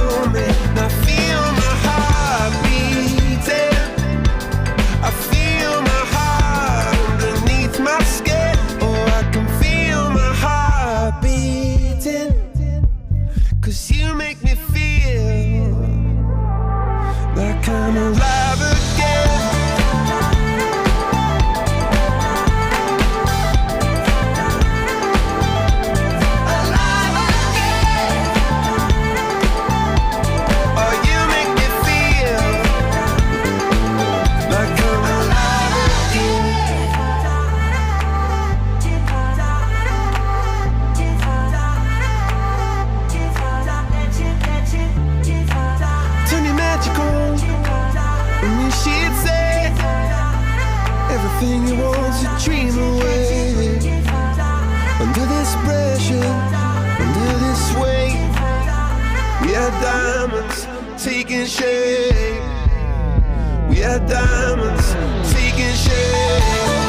hold me. And I feel my heart beating. I feel my heart underneath my skin. Oh, I can feel my heart beating. 'Cause you make me feel like I'm alive again. Alive again. Oh, you make me feel like I'm alive again. Turn your magic on. And you should say everything you want's a dream away. Under this pressure, under this weight, we are diamonds taking shape. We are diamonds taking shape.